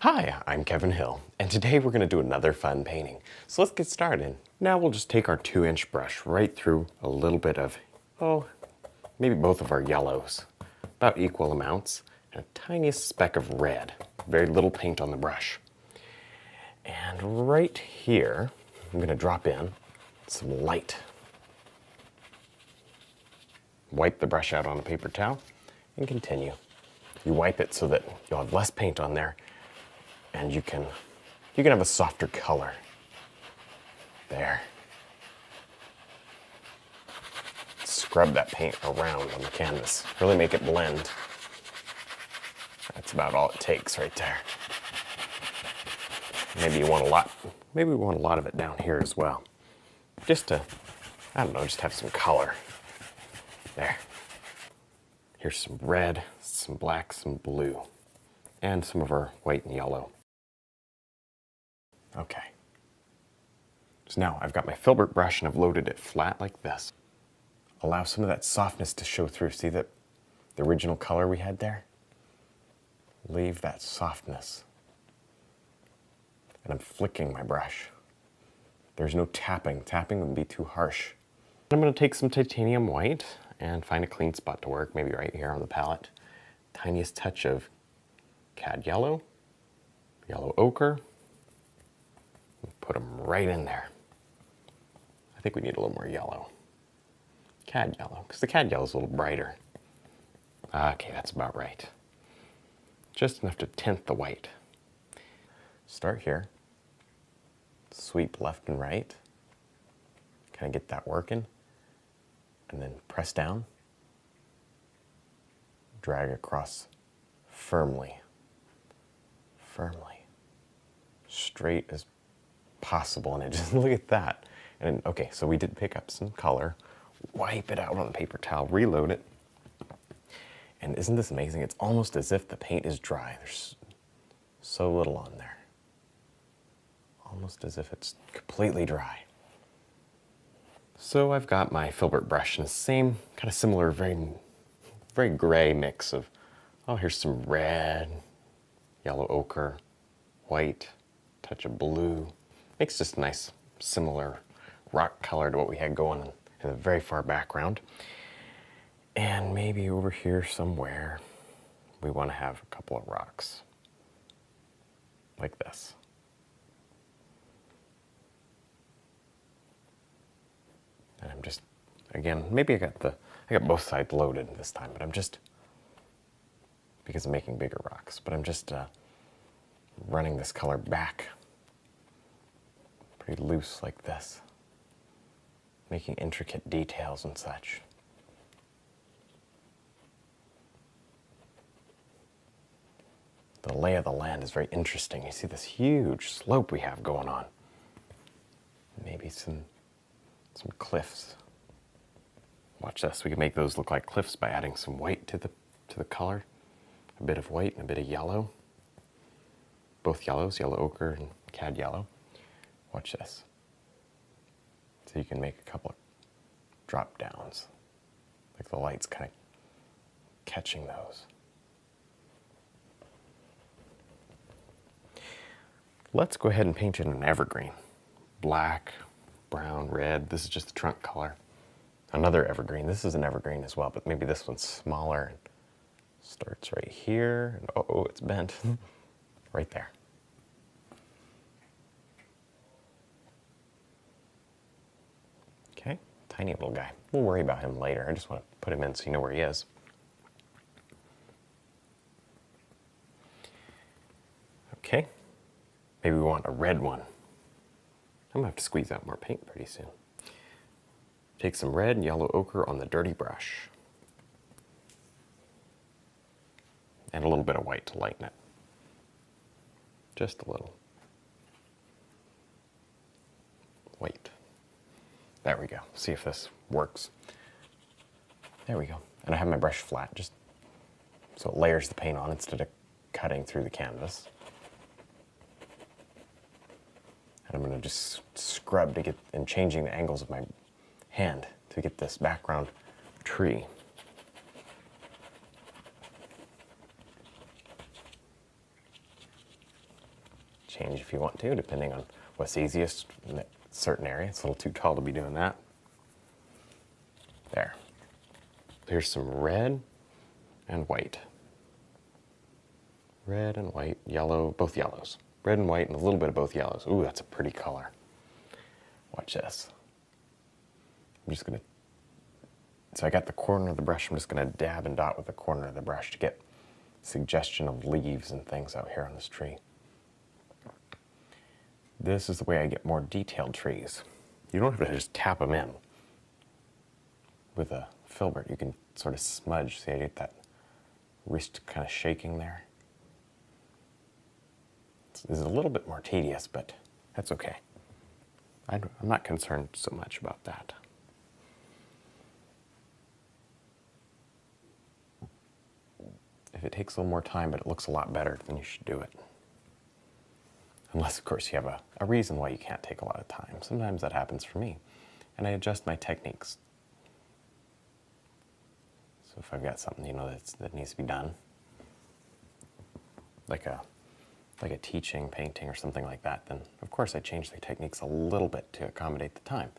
Hi, I'm Kevin Hill, and today we're going to do another fun painting. So let's get started. Now we'll just take our 2-inch brush right through a little bit of, maybe both of our yellows, about equal amounts, and a tiniest speck of red. Very little paint on the brush. And right here, I'm going to drop in some light. Wipe the brush out on a paper towel and continue. You wipe it so that you'll have less paint on there and you can have a softer color. There. Scrub that paint around on the canvas. Really make it blend. That's about all it takes right there. Maybe you want a lot. Maybe we want a lot of it down here as well. Just to, I don't know, just have some color. There. Here's some red, some black, some blue, and some of our white and yellow. Okay. So now I've got my filbert brush and I've loaded it flat like this. Allow some of that softness to show through. See that the original color we had there? Leave that softness. And I'm flicking my brush. There's no tapping. Tapping would be too harsh. I'm going to take some titanium white and find a clean spot to work, maybe right here on the palette. Tiniest touch of cad yellow, yellow ochre. Put them right in there. I think we need a little more yellow. Cad yellow, because the cad yellow is a little brighter. Okay, that's about right. Just enough to tint the white. Start here. Sweep left and right. Kind of get that working. And then press down. Drag across firmly. Firmly. Straight as possible. And just look at that. And okay, so we did pick up some color. Wipe it out on the paper towel. Reload it. And isn't this amazing? It's almost as if the paint is dry. There's so little on there. Almost as if it's completely dry. So I've got my filbert brush in the same kind of similar, very gray mix of, here's some red, yellow ochre, white, touch of blue. Makes just a nice, similar rock color to what we had going in the very far background. And maybe over here somewhere, we want to have a couple of rocks. Like this. And I'm just, again, maybe I got both sides loaded this time, but I'm just, because I'm making bigger rocks, but I'm just running this color back pretty loose like this, making intricate details and such. The lay of the land is very interesting. You see this huge slope we have going on. Maybe some cliffs. Watch this. We can make those look like cliffs by adding some white to the color. A bit of white and a bit of yellow. Both yellows, yellow ochre and cad yellow. Watch this. So you can make a couple of drop downs. Like the light's kind of catching those. Let's go ahead and paint in an evergreen. Black, brown, red. This is just the trunk color. Another evergreen. This is an evergreen as well, but maybe this one's smaller. Starts right here. And oh, it's bent. Right there. Okay, tiny little guy. We'll worry about him later. I just want to put him in so you know where he is. Okay, maybe we want a red one. I'm gonna have to squeeze out more paint pretty soon. Take some red and yellow ochre on the dirty brush. And a little bit of white to lighten it. Just a little. White. There we go. See if this works. There we go. And I have my brush flat, just so it layers the paint on instead of cutting through the canvas. And I'm going to just scrub to get, and changing the angles of my hand to get this background tree. change if you want to, depending on what's easiest in a certain area. It's a little too tall to be doing that. There. Here's some red and white. Red and white, yellow, both yellows. Red and white and a little bit of both yellows. Ooh, that's a pretty color. Watch this. I'm just gonna, so I got the corner of the brush, I'm just gonna dab and dot with the corner of the brush to get suggestion of leaves and things out here on this tree. This is the way I get more detailed trees. You don't have to just tap them in with a filbert. You can sort of smudge. See, I get that wrist kind of shaking there. This is a little bit more tedious, but that's okay. I'm not concerned so much about that. If it takes a little more time, but it looks a lot better, then you should do it. Unless, of course, you have a reason why you can't take a lot of time. Sometimes that happens for me, and I adjust my techniques. So if I've got something, that needs to be done, like a teaching, painting, or something like that, then of course I change the techniques a little bit to accommodate the time.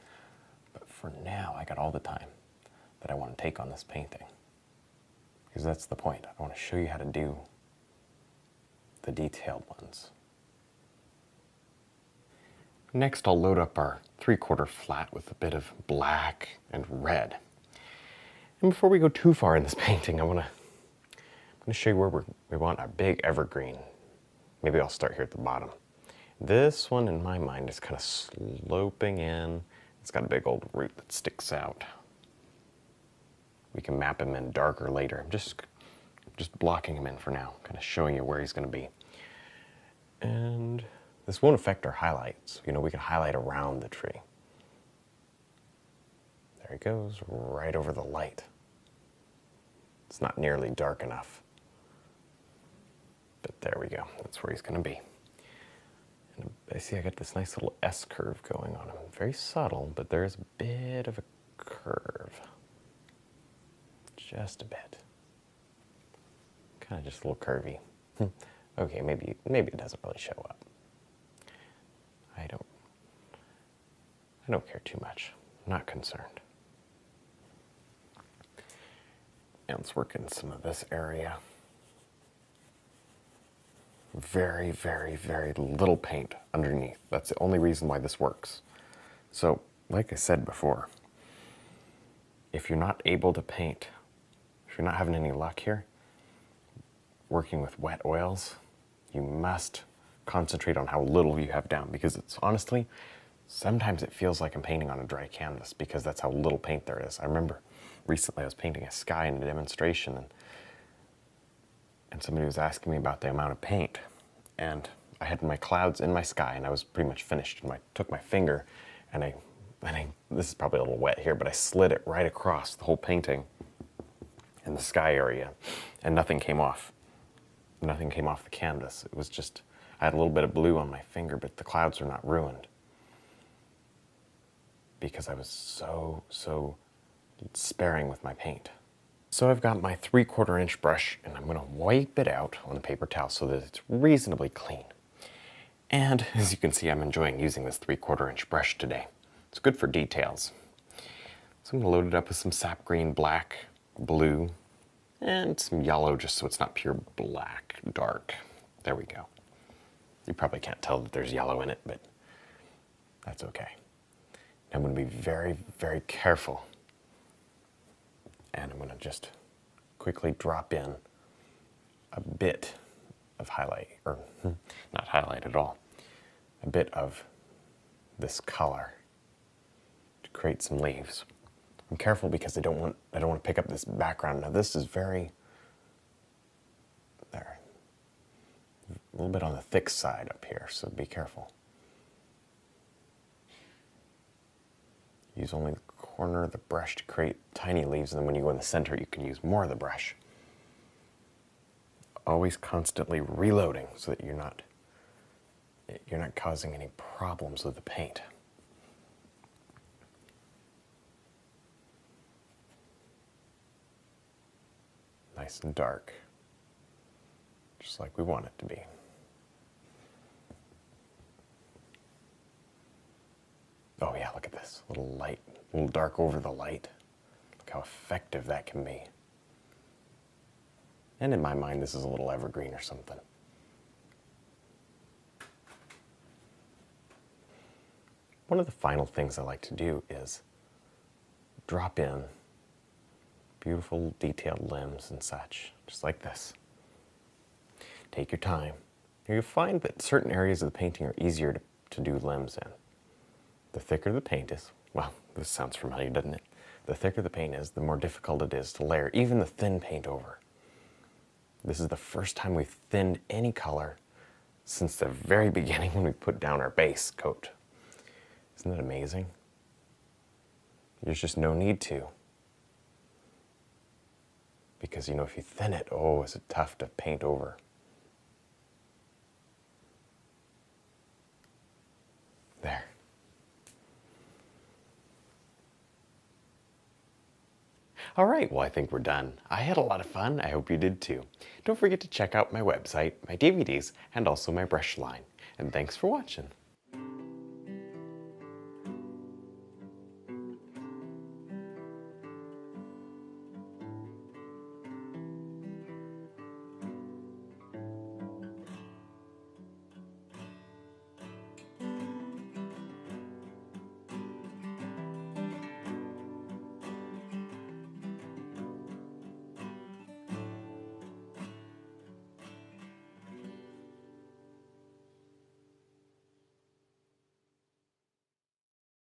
But for now, I got all the time that I want to take on this painting. Because that's the point. I want to show you how to do the detailed ones. Next, I'll load up our 3/4 flat with a bit of black and red. And before we go too far in this painting, I'm going to show you where we want our big evergreen. Maybe I'll start here at the bottom. This one, in my mind, is kind of sloping in. It's got a big old root that sticks out. We can map him in darker later. I'm just blocking him in for now, kind of showing you where he's going to be. And this won't affect our highlights. We can highlight around the tree. There he goes, right over the light. It's not nearly dark enough. But there we go, that's where he's going to be. And I see I got this nice little S curve going on him. Very subtle, but there's a bit of a curve. Just a bit. Kind of just a little curvy. Okay, maybe it doesn't really show up. I don't care too much. I'm not concerned. And let's work in some of this area. Very, very, very little paint underneath. That's the only reason why this works. So, like I said before, if you're not able to paint, if you're not having any luck here, working with wet oils, you must concentrate on how little you have down, because it's honestly, sometimes it feels like I'm painting on a dry canvas because that's how little paint there is. I remember recently I was painting a sky in a demonstration, and somebody was asking me about the amount of paint, and I had my clouds in my sky and I was pretty much finished, and I took my finger and I this is probably a little wet here, but I slid it right across the whole painting in the sky area, and nothing came off. Nothing came off the canvas. It was just, I had a little bit of blue on my finger, but the clouds are not ruined because I was so sparing with my paint. So I've got my 3/4 inch brush, and I'm going to wipe it out on a paper towel so that it's reasonably clean. And as you can see, I'm enjoying using this 3/4 inch brush today. It's good for details. So I'm going to load it up with some sap green, black, blue, and some yellow, just so it's not pure black, dark. There we go. You probably can't tell that there's yellow in it, but that's okay. I'm going to be very, very careful. And I'm going to just quickly drop in a bit of highlight, or not highlight at all, a bit of this color to create some leaves. I'm careful because I don't want to pick up this background. Now this is very, there, a little bit on the thick side up here, so be careful. Use only the corner of the brush to create tiny leaves, and then when you go in the center, you can use more of the brush. Always constantly reloading so that you're not causing any problems with the paint. Nice and dark, just like we want it to be. Oh yeah, look at this. A little light, a little dark over the light. Look how effective that can be. And in my mind, this is a little evergreen or something. One of the final things I like to do is drop in beautiful detailed limbs and such, just like this. Take your time. You'll find that certain areas of the painting are easier to do limbs in. The thicker the paint is, well, this sounds familiar, doesn't it? The thicker the paint is, the more difficult it is to layer even the thin paint over. This is the first time we've thinned any color since the very beginning when we put down our base coat. Isn't that amazing? There's just no need to. Because, you know, if you thin it, oh, is it tough to paint over. There. All right, well, I think we're done. I had a lot of fun. I hope you did too. Don't forget to check out my website, my DVDs, and also my brush line. And thanks for watching.